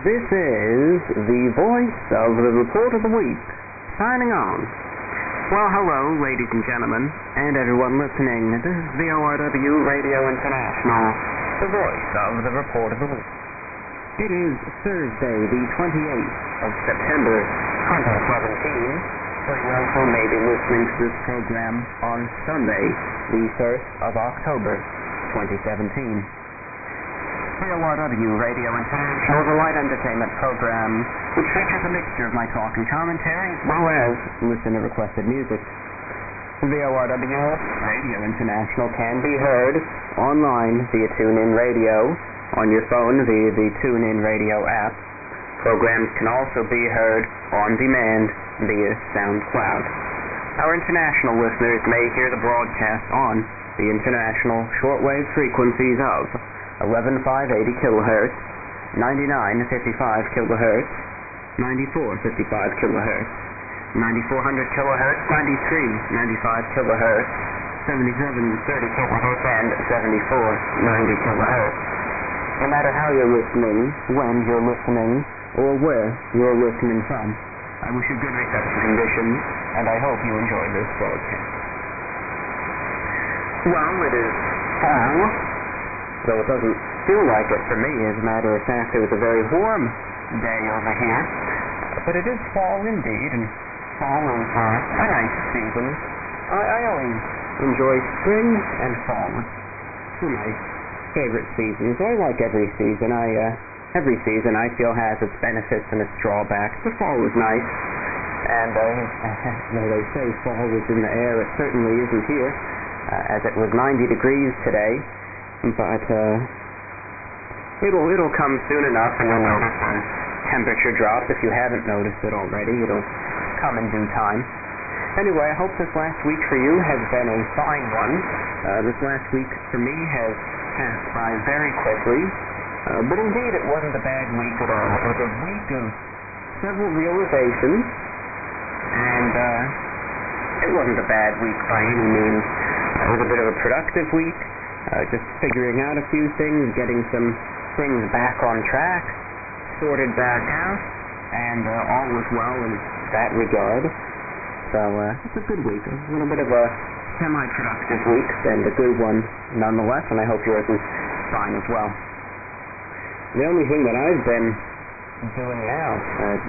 This is the voice of the Report of the Week, signing on. Well, hello, ladies and gentlemen, and everyone listening. This is VORW Radio International, the voice of the Report of the Week. It is Thursday, the 28th of September, 2017. So you also may be listening to this program on Sunday, the 1st of October, 2017. VORW Radio International is a light entertainment program which features a mixture of my talk and commentary as well as listener-requested music. VORW Radio International can be heard online via TuneIn Radio, on your phone via the TuneIn Radio app. Programs can also be heard on demand via SoundCloud. Our international listeners may hear the broadcast on the international shortwave frequencies of 11,580 kHz, 9955 kHz, 9455 kHz, 9400 kHz, 9395 kHz, 7730 kHz, and 7490 kHz. No matter how you're listening, when you're listening, or where you're listening from, I wish you good reception conditions, and I hope you enjoy this broadcast. Well, it is fall, though it doesn't feel like it for me. As a matter of fact, it was a very warm day over here. But it is fall indeed, and fall is a nice season. I always enjoy spring and fall. Two my favorite seasons. I like every season. Every season I feel has its benefits and its drawbacks. The fall is nice, and though they say fall is in the air, it certainly isn't here, as it was 90 degrees today. But it'll come soon enough, and you'll notice a temperature drop. If you haven't noticed it already, it'll come in due time. Anyway, I hope this last week for you has been a fine one. This last week for me has passed by very quickly, but indeed it wasn't a bad week at all. It was a week of several realizations, and it wasn't a bad week by any means. It was a bit of a productive week. Just figuring out a few things, getting some things back on track, sorted back out, and all was well in that regard. So it's a good week, a little bit of a semi-productive week, and a good one nonetheless, and I hope yours is fine as well. The only thing that I've been doing now,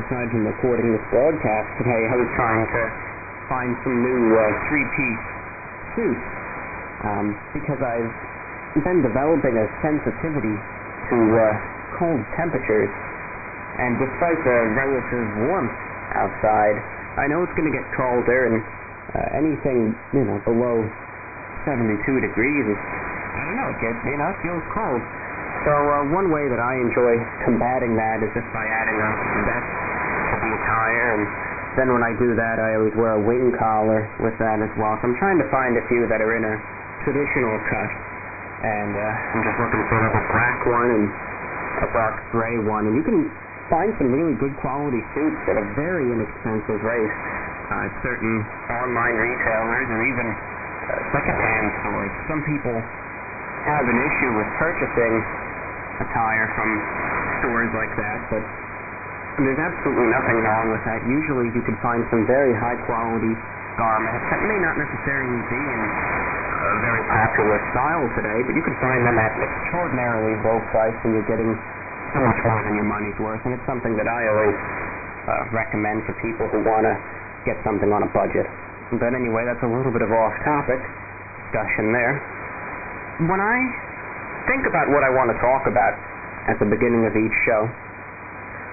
besides from recording this broadcast today, I was trying to find some new three-piece suits. Because I've been developing a sensitivity to cold temperatures, and despite the relative warmth outside, I know it's going to get colder, and anything below 72 degrees is, I don't know, it feels cold. So one way that I enjoy combating that is just by adding a vest to the attire, and then when I do that, I always wear a wing collar with that as well. So I'm trying to find a few that are in a traditional cut, and I'm just looking for a black one and a dark gray one, and you can find some really good quality suits at a very inexpensive rate at certain online retailers or even second-hand stores. Some people have an issue with purchasing attire from stores like that, but there's absolutely nothing wrong with that. Usually you can find some very high-quality garments that may not necessarily be in a very popular style today, but you can find them at an extraordinarily low price, and you're getting so much more than your money's worth, and it's something that I always recommend for people who want to get something on a budget. But anyway, that's a little bit of off-topic discussion there. When I think about what I want to talk about at the beginning of each show,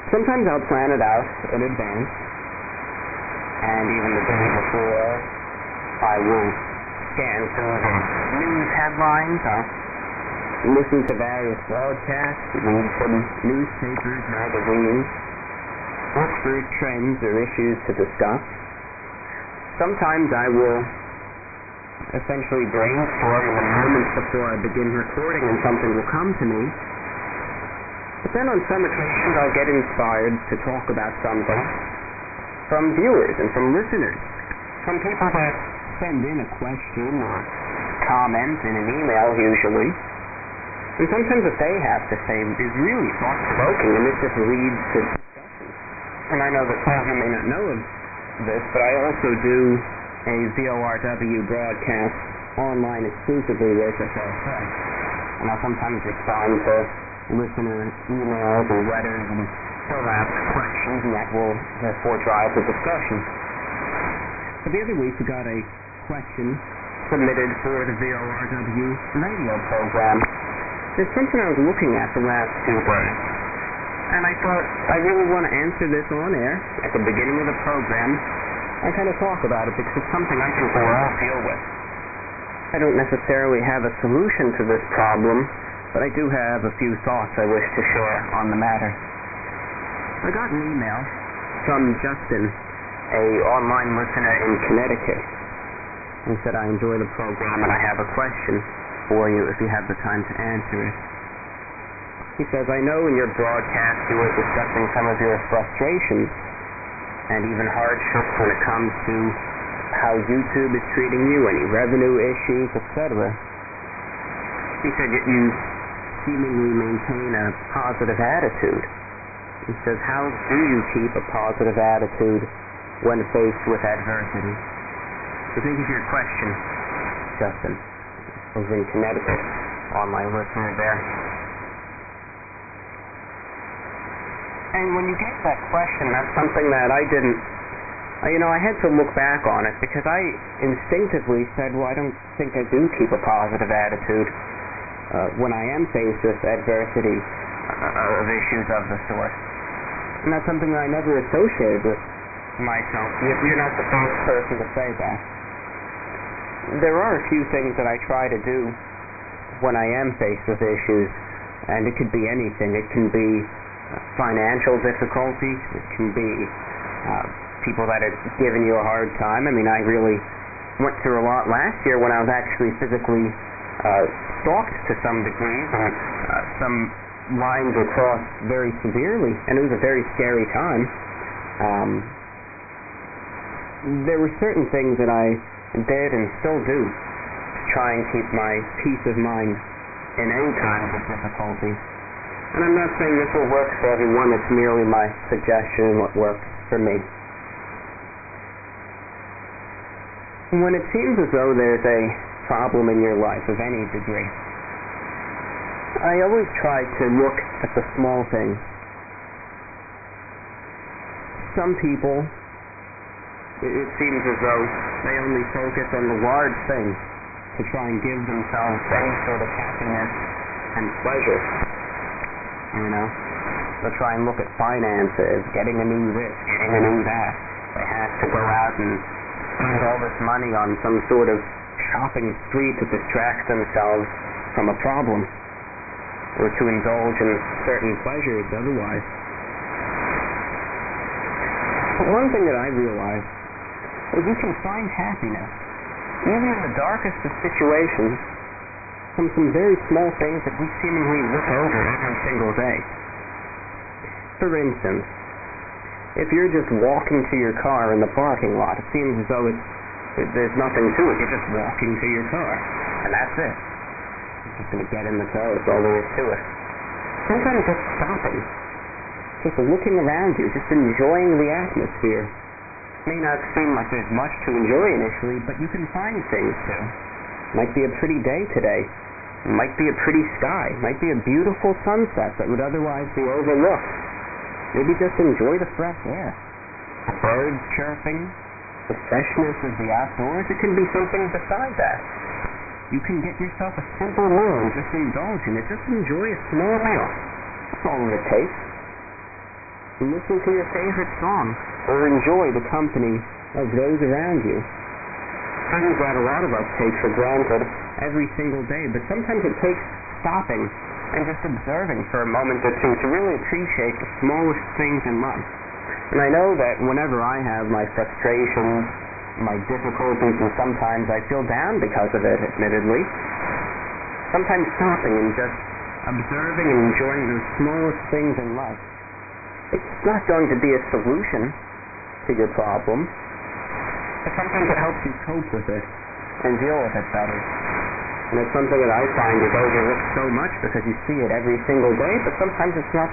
sometimes I'll plan it out in advance, and even the day before, I will scan through the news headlines, I'll listen to various broadcasts, read some newspapers, magazines, look for trends or issues to discuss. Sometimes I will essentially brainstorm in the moments before I begin recording, and something will come to me. But then on some occasions I'll get inspired to talk about something from viewers and from listeners, from people that send in a question or comment in an email usually, And sometimes what they have to say is really thought-provoking, and it just leads to discussion. And I know that some of you may not know of this, but I also do a VORW broadcast online exclusively with SSL. And I'll sometimes respond to listener emails or letters and still ask questions, and that will therefore drive the discussion. But the other week we got a question submitted for the VORW radio program. There's something I was looking at the last 2 days, and I thought I really want to answer this on air at the beginning of the program and kind of talk about it because it's something I think we'll all deal with. I don't necessarily have a solution to this problem, but I do have a few thoughts I wish to share on the matter. I got an email from Justin, a online listener in Connecticut. He said, I enjoy the program and I have a question for you if you have the time to answer it. He says, I know in your broadcast you were discussing some of your frustrations and even hardships when it comes to how YouTube is treating you, any revenue issues, etc. He said that you seemingly maintain a positive attitude. He says, how do you keep a positive attitude when faced with adversity? So thank you for your question, Justin. Over in Connecticut, online listener there. And when you get that question, that's something that I didn't, I had to look back on it because I instinctively said, well, I don't think I do keep a positive attitude when I am faced with adversity of issues of the sort. And that's something that I never associated with myself. You're not the first person to say that. There are a few things that I try to do when I am faced with issues, and it could be anything. It can be financial difficulties. It can be people that are giving you a hard time. I mean, I really went through a lot last year when I was actually physically stalked to some degree. Some lines were crossed very severely, and it was a very scary time. There were certain things that I did and still do to try and keep my peace of mind in any kind of difficulty. And I'm not saying this will work for everyone, it's merely my suggestion and what works for me. When it seems as though there's a problem in your life of any degree, I always try to look at the small things. Some people, it seems as though they only focus on the large things to try and give themselves any sort of happiness and pleasure. They'll try and look at finances, getting a new this, getting a new that. They have to go out and spend all this money on some sort of shopping spree to distract themselves from a problem, or to indulge in certain pleasures otherwise. But one thing that I realized is you can find happiness, even in the darkest of situations, from some very small things that we seemingly look over every single day. For instance, if you're just walking to your car in the parking lot, it seems as though there's nothing to it. You're just walking to your car, and that's it. You're just going to get in the car, that's all there is to it. Sometimes just stopping, just looking around you, just enjoying the atmosphere. May not seem like there's much to enjoy initially, but you can find things to. Might be a pretty day today. Might be a pretty sky. Might be a beautiful sunset that would otherwise be overlooked. Maybe just enjoy the fresh air. The birds chirping, the freshness of the outdoors. It can be something beside that. You can get yourself a simple meal and just indulge in it. Just enjoy a small meal. That's all it takes. Listen to your favorite song, or enjoy the company of those around you. Things that a lot of us take for granted every single day, but sometimes it takes stopping and just observing for a moment or two to really appreciate the smallest things in life. And I know that whenever I have my frustrations, my difficulties, and sometimes I feel down because of it, admittedly, sometimes stopping and just observing and enjoying those smallest things in life. It's not going to be a solution to your problem, but sometimes it helps you cope with it and deal with it better. And it's something that I find is overlooked so much because you see it every single day, but sometimes it's not